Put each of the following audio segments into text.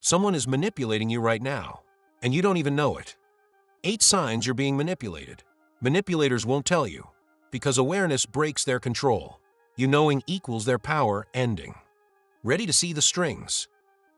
Someone is manipulating you right now, and you don't even know it. 8 signs you're being manipulated. Manipulators won't tell you, because awareness breaks their control. You knowing equals their power ending. Ready to see the strings?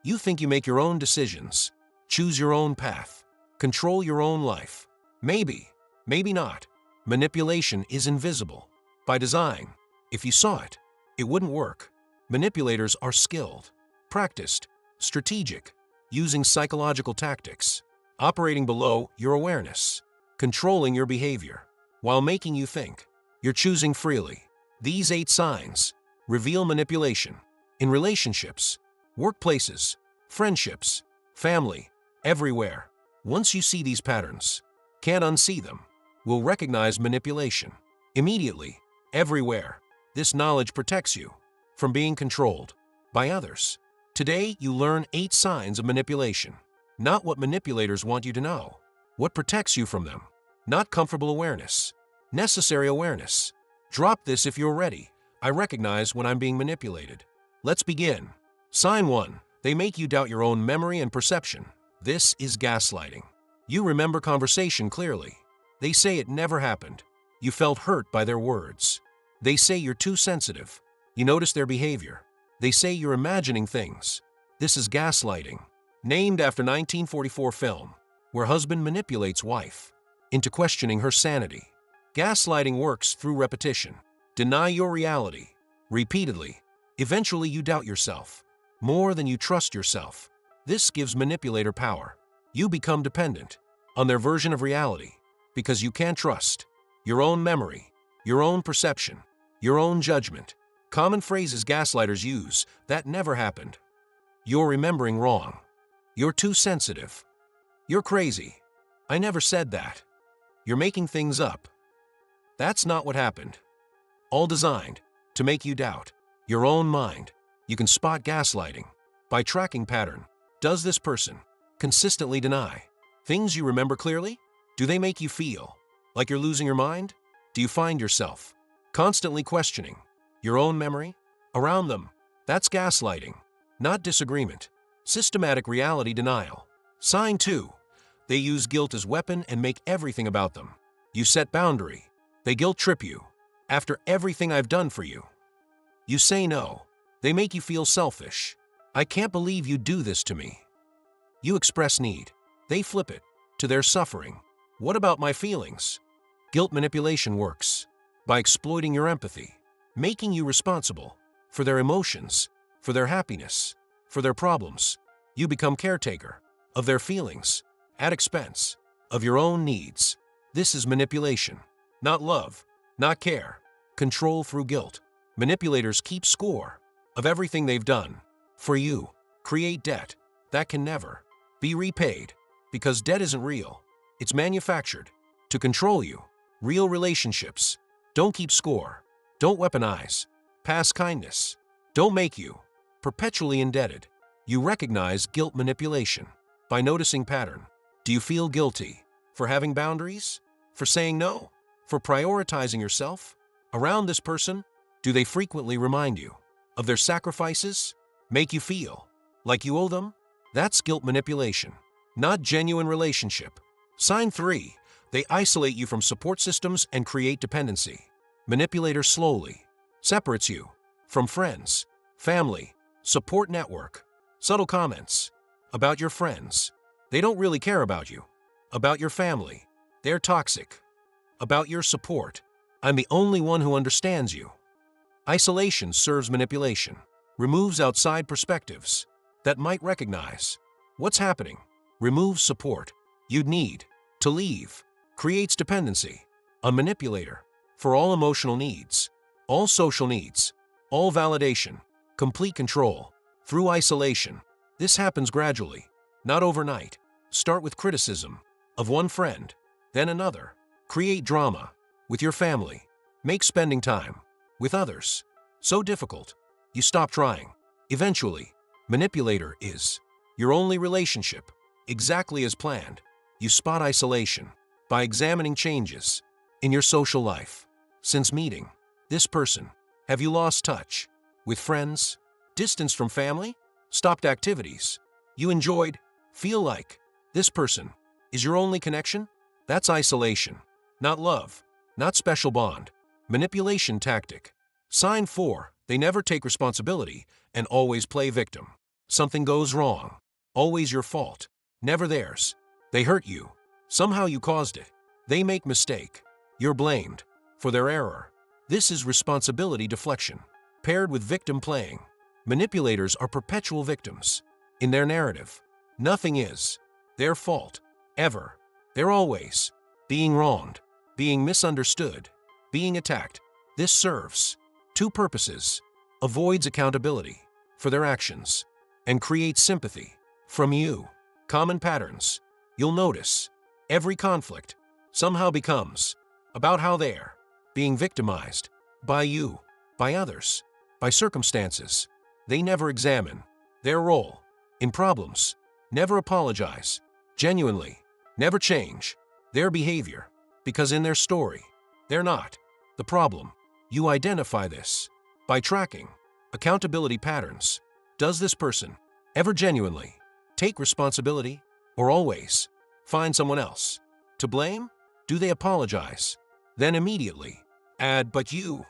You think you make your own decisions, choose your own path, control your own life. Maybe, maybe not. Manipulation is invisible. By design, if you saw it, it wouldn't work. Manipulators are skilled, practiced, strategic, using psychological tactics, operating below your awareness, controlling your behavior, while making you think. You're choosing freely. These 8 signs reveal manipulation in relationships, workplaces, friendships, family, everywhere. Once you see these patterns, can't unsee them, will recognize manipulation immediately, everywhere. This knowledge protects you from being controlled by others. Today, you learn 8 signs of manipulation. Not what manipulators want you to know. What protects you from them. Not comfortable awareness. Necessary awareness. Drop this if you're ready. I recognize when I'm being manipulated. Let's begin. Sign 1. They make you doubt your own memory and perception. This is gaslighting. You remember conversation clearly. They say it never happened. You felt hurt by their words. They say you're too sensitive. You notice their behavior. They say you're imagining things. This is gaslighting. Named after 1944 film, where husband manipulates wife into questioning her sanity. Gaslighting works through repetition. Deny your reality repeatedly. Eventually you doubt yourself more than you trust yourself. This gives manipulator power. You become dependent on their version of reality because you can't trust your own memory, your own perception, your own judgment. Common phrases gaslighters use: that never happened. You're remembering wrong. You're too sensitive. You're crazy. I never said that. You're making things up. That's not what happened. All designed to make you doubt your own mind. You can spot gaslighting by tracking pattern. Does this person consistently deny things you remember clearly? Do they make you feel like you're losing your mind? Do you find yourself constantly questioning your own memory around them? That's gaslighting, not disagreement. Systematic reality denial. Sign 2. They use guilt as weapon and make everything about them. You set boundary. They guilt trip you. After everything I've done for you. You say no. They make you feel selfish. I can't believe you do this to me. You express need. They flip it to their suffering. What about my feelings? Guilt manipulation works by exploiting your empathy, making you responsible for their emotions, for their happiness, for their problems. You become caretaker of their feelings at expense of your own needs. This is manipulation, not love, not care. Control through guilt. Manipulators keep score of everything they've done for you. Create debt that can never be repaid because debt isn't real. It's manufactured to control you. Real relationships don't keep score. Don't weaponize past kindness. Don't make you perpetually indebted. You recognize guilt manipulation by noticing pattern. Do you feel guilty for having boundaries? For saying no? For prioritizing yourself around this person? Do they frequently remind you of their sacrifices? Make you feel like you owe them? That's guilt manipulation, not genuine relationship. Sign 3. They isolate you from support systems and create dependency. Manipulator slowly separates you from friends, family, support network. Subtle comments about your friends. They don't really care about you. About your family. They're toxic. About your support. I'm the only one who understands you. Isolation serves manipulation. Removes outside perspectives that might recognize what's happening. Removes support you'd need to leave. Creates dependency on manipulator for all emotional needs, all social needs, all validation, complete control. Through isolation. This happens gradually, not overnight. Start with criticism of one friend, then another. Create drama with your family. Make spending time with others so difficult, you stop trying. Eventually, manipulator is your only relationship, exactly as planned. You spot isolation by examining changes in your social life. Since meeting this person, have you lost touch with friends? Distance from family? Stopped activities? you enjoyed, feel like, this person is your only connection? That's isolation, not love, not special bond. Manipulation tactic. Sign 4, they never take responsibility and always play victim. Something goes wrong, always your fault, never theirs. They hurt you, somehow you caused it. They make mistake, you're blamed for their error. This is responsibility deflection, paired with victim playing. Manipulators are perpetual victims. In their narrative, nothing is their fault, ever. They're always being wronged, being misunderstood, being attacked. This serves two purposes: avoids accountability for their actions and creates sympathy from you. Common patterns. You'll notice every conflict somehow becomes about how they're being victimized by you, by others, by circumstances. They never examine their role in problems, never apologize, genuinely, never change their behavior, because in their story, they're not the problem. You identify this by tracking accountability patterns. Does this person ever genuinely take responsibility or always find someone else to blame? Do they apologize, then immediately add "but you"?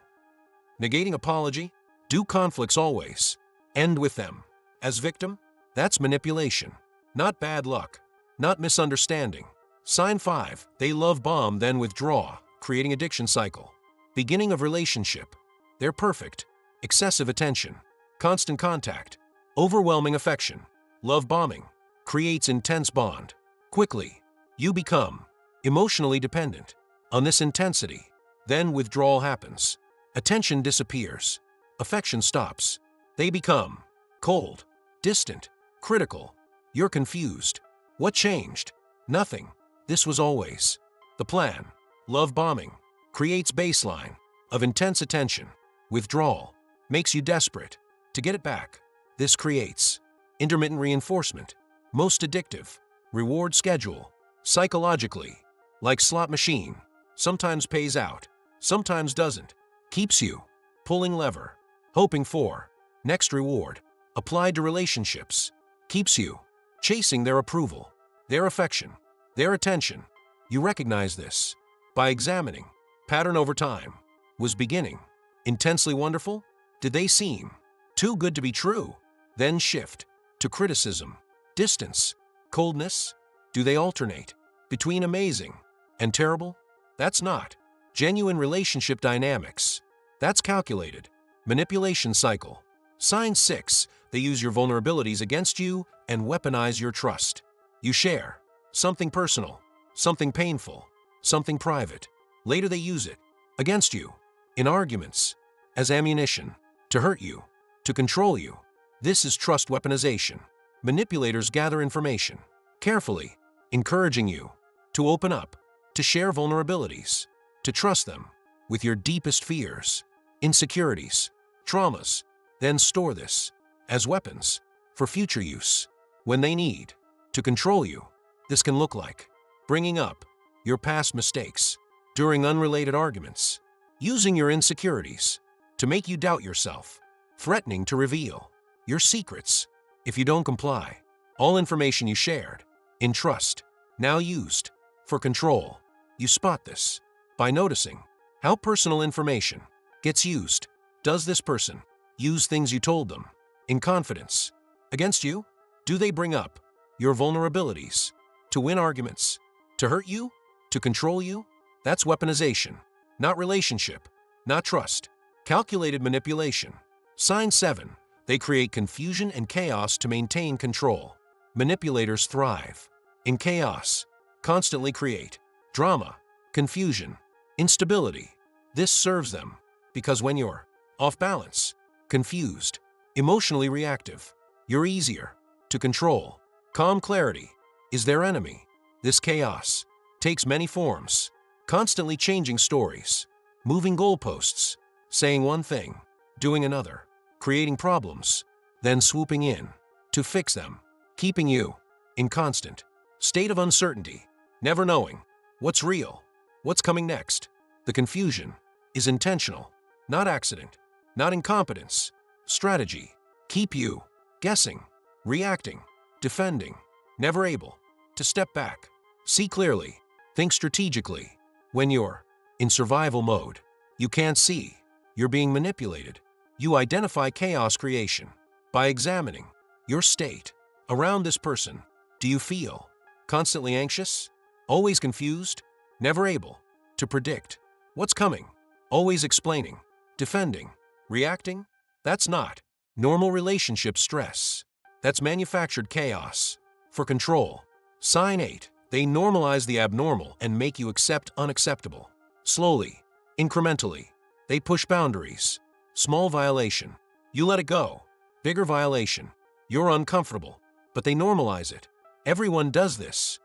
Negating apology. Do conflicts always end with them as victim? That's manipulation, not bad luck, not misunderstanding. Sign 5, they love bomb then withdraw, creating addiction cycle. Beginning of relationship. They're perfect, excessive attention, constant contact, overwhelming affection. Love bombing creates intense bond. Quickly, you become emotionally dependent on this intensity. Then withdrawal happens. Attention disappears. Affection stops. They become cold, distant, critical. You're confused. What changed? Nothing. This was always the plan. Love bombing creates baseline of intense attention. Withdrawal makes you desperate to get it back. This creates intermittent reinforcement, most addictive, reward schedule, psychologically, like slot machine, sometimes pays out, sometimes doesn't, keeps you pulling lever, hoping for next reward. Applied to relationships, keeps you chasing their approval, their affection, their attention. You recognize this by examining pattern over time. Was beginning intensely wonderful? Did they seem too good to be true? Then shift to criticism, distance, coldness. Do they alternate between amazing and terrible? That's not genuine relationship dynamics. That's calculated manipulation cycle. Sign 6, they use your vulnerabilities against you and weaponize your trust. You share something personal, something painful, something private. Later they use it against you in arguments as ammunition to hurt you, to control you. This is trust weaponization. Manipulators gather information carefully, encouraging you to open up, to share vulnerabilities, to trust them with your deepest fears, insecurities, traumas. Then store this as weapons for future use when they need to control you. This can look like bringing up your past mistakes during unrelated arguments, using your insecurities to make you doubt yourself, threatening to reveal your secrets if you don't comply. All information you shared in trust, now used for control. You spot this by noticing how personal information gets used. Does this person use things you told them in confidence against you? Do they bring up your vulnerabilities to win arguments, to hurt you, to control you? That's weaponization, not relationship, not trust. Calculated manipulation. Sign 7, they create confusion and chaos to maintain control. Manipulators thrive in chaos, constantly create drama, confusion, instability. This serves them because when you're off balance, confused, emotionally reactive, you're easier to control. Calm clarity is their enemy. This chaos takes many forms, constantly changing stories, moving goalposts, saying one thing, doing another, creating problems, then swooping in to fix them, keeping you in constant state of uncertainty, never knowing what's real, what's coming next. The confusion is intentional, not accident, not incompetence. Strategy. Keep you guessing, reacting, defending, never able to step back, see clearly, think strategically. When you're in survival mode, you can't see. You're being manipulated. You identify chaos creation by examining your state around this person. Do you feel constantly anxious? Always confused? Never able to predict what's coming? Always explaining, defending, reacting? That's not normal relationship stress. That's manufactured chaos for control. Sign 8. They normalize the abnormal and make you accept unacceptable. Slowly, incrementally, they push boundaries. Small violation, you let it go. Bigger violation, you're uncomfortable, but they normalize it. Everyone does this.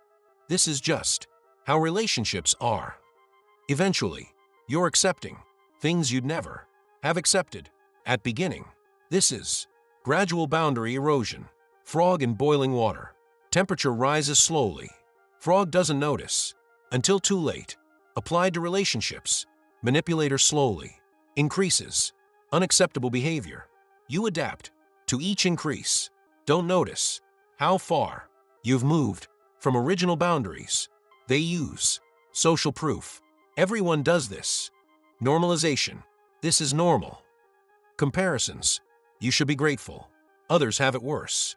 This is just how relationships are. Eventually, you're accepting things you'd never have accepted at beginning. This is gradual boundary erosion. Frog in boiling water. Temperature rises slowly. Frog doesn't notice until too late. Applied to relationships, manipulator slowly increases unacceptable behavior. You adapt to each increase. Don't notice how far you've moved from original boundaries. They use social proof. Everyone does this. Normalization. This is normal. Comparisons. You should be grateful. Others have it worse.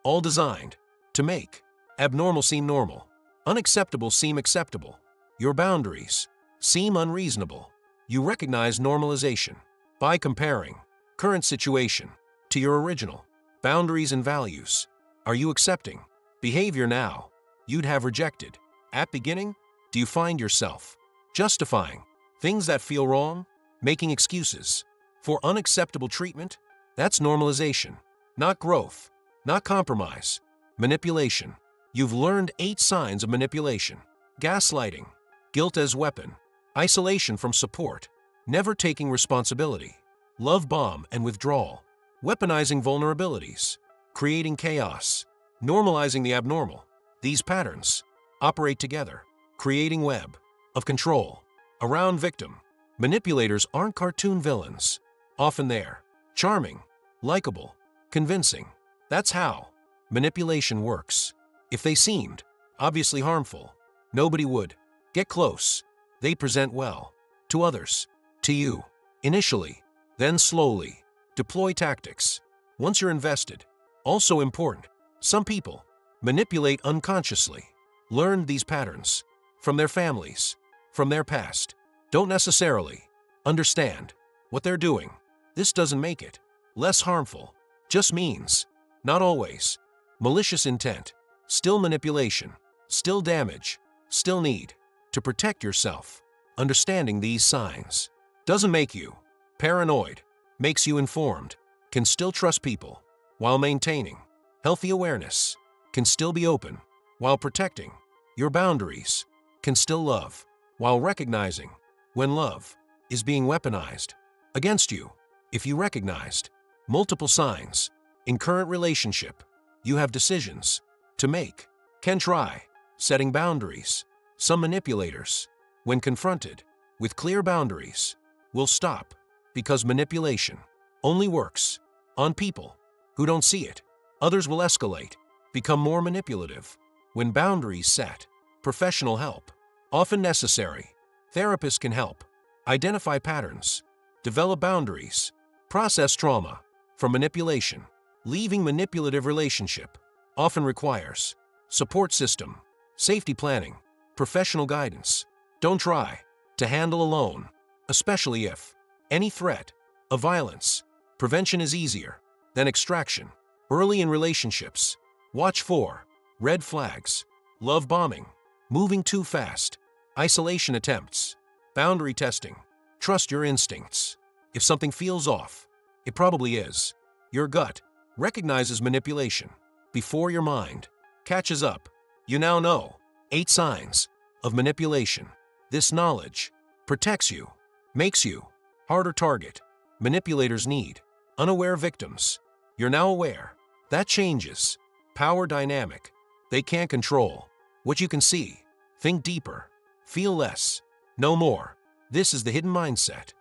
All designed to make abnormal seem normal, unacceptable seem acceptable. Your boundaries seem unreasonable. You recognize normalization by comparing current situation to your original boundaries and values. Are you accepting behavior now you'd have rejected at beginning? Do you find yourself justifying things that feel wrong, making excuses for unacceptable treatment? That's normalization, not growth, not compromise. Manipulation. You've learned 8 signs of manipulation. Gaslighting, guilt as weapon, isolation from support, never taking responsibility, love bomb and withdrawal, weaponizing vulnerabilities, creating chaos, normalizing the abnormal. These patterns operate together, creating web of control around victim. Manipulators aren't cartoon villains. Often they're charming, likable, convincing. That's how manipulation works. If they seemed obviously harmful, nobody would get close. They present well to others, to you, initially, then slowly. Deploy tactics once you're invested. Also important, some people manipulate unconsciously. Learn these patterns from their families, from their past. Don't necessarily understand what they're doing. This doesn't make it less harmful, just means, not always, malicious intent. Still manipulation, still damage, still need to protect yourself. Understanding these signs doesn't make you paranoid, makes you informed. Can still trust people while maintaining healthy awareness. Can still be open while protecting your boundaries. Can still love while recognizing when love is being weaponized against you. If you recognized multiple signs in current relationship, you have decisions to make. Can try setting boundaries. Some manipulators, when confronted with clear boundaries, will stop because manipulation only works on people who don't see it. Others will escalate, become more manipulative. When boundaries set, professional help often necessary. Therapists can help identify patterns, develop boundaries, process trauma from manipulation. Leaving manipulative relationship often requires support system, safety planning, professional guidance. Don't try to handle alone, especially if any threat of violence. Prevention is easier than extraction. Early in relationships, watch for red flags, love bombing, moving too fast, isolation attempts, boundary testing. Trust your instincts. If something feels off, it probably is. Your gut recognizes manipulation before your mind catches up. You now know 8 signs of manipulation. This knowledge protects you, makes you harder target. Manipulators need unaware victims. You're now aware. That changes power dynamic. They can't control what you can see. Think deeper. Feel less. Know more. This is the hidden mindset.